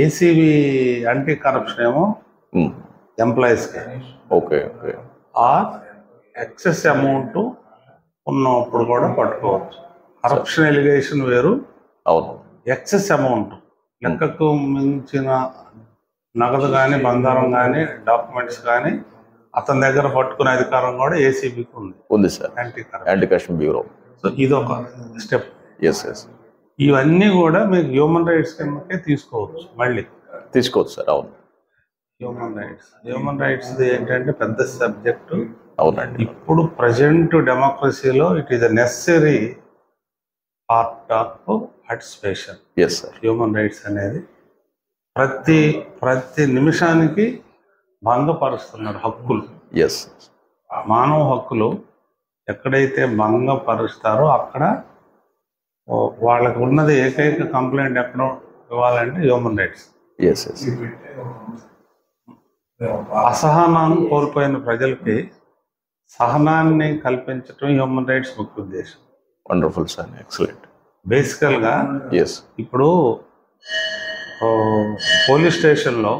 ACB anti corruption ఏమో ఎంప్లాయీస్కి, okay okay. Or excess amount ఉన్నప్పుడు కూడా పట్టుకోవచ్చు. కరప్షన్ ఎలిగేషన్ వేరు, అవును. ఎక్సెస్ అమౌంట్ లెక్కకు మించిన నగదు కానీ బంగారం కానీ డాక్యుమెంట్స్ కానీ అతని దగ్గర పట్టుకునే అధికారం కూడా ఏసీబీకి ఉంది sir, anti corruption bureau. So ఇదొక స్టెప్. Yes yes. ఇవన్నీ కూడా మీకు హ్యూమన్ రైట్స్ కిందకే తీసుకోవచ్చు. మళ్ళీ తీసుకోవచ్చు సార్. అవును. హ్యూమన్ రైట్స్ ఏంటంటే పెద్ద సబ్జెక్టు. అవునండి. ఇప్పుడు ప్రజెంట్ డెమోక్రసీలో it is a necessary part of participation. Yes sir. Human rights అనేది ప్రతి నిమిషానికి భంగపరుస్తున్నారు హక్కులు. ఎస్. మానవ హక్కులు ఎక్కడైతే భంగపరుస్తారో అక్కడ వాళ్ళకు ఉన్నది ఏకైక కంప్లైంట్ ఎక్కడ ఇవ్వాలంటే హ్యూమన్ రైట్స్. Yes yes. అసహనాన్ని కోల్పోయిన ప్రజలకి సహనాన్ని కల్పించడం హ్యూమన్ రైట్స్ ముఖ్య ఉద్దేశం. Wonderful sir, excellent. బేసికల్గా ఎస్. ఇప్పుడు పోలీస్ స్టేషన్లో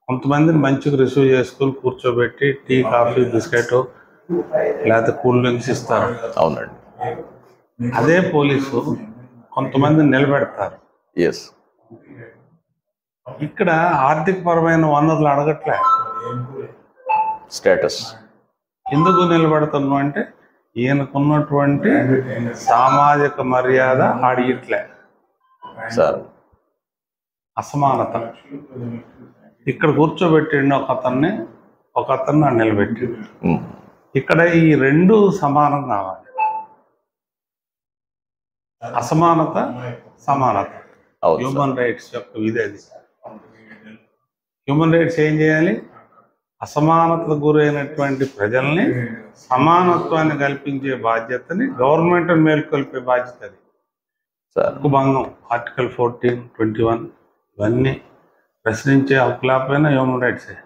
కొంతమందిని మంచిగా రిసీవ్ చేసుకుని కూర్చోబెట్టి టీ, కాఫీ, బిస్కెట్ లేకపోతే కూల్ డ్రింక్స్ ఇస్తారు. అవునండి. అదే పోలీసు కొంతమందిని నిలబెడతారు. ఎస్. ఇక్కడ ఆర్థిక పరమైన వనరులు అడగట్లే, స్టేటస్. ఎందుకు నిలబెడుతున్నాం అంటే ఈయనకున్నటువంటి సామాజిక మర్యాద అడిగిట్లే సార్. అసమానత. ఇక్కడ కూర్చోబెట్టిండు ఒక అతన్ని నిలబెట్టి. ఇక్కడ ఈ రెండు సమానం కావాలి. అసమానత, సమానత హ్యూమన్ రైట్స్ యొక్క విధేది. హ్యూమన్ రైట్స్ ఏం చేయాలి? అసమానతకు గురైనటువంటి ప్రజల్ని సమానత్వాన్ని కల్పించే బాధ్యతని గవర్నమెంట్ మేల్కొల్పే బాధ్యత అది. హక్కు భంగం ఆర్టికల్ 14, 21 ఇవన్నీ ప్రశ్నించే హక్కు లేకపోయినా హ్యూమన్ రైట్సే.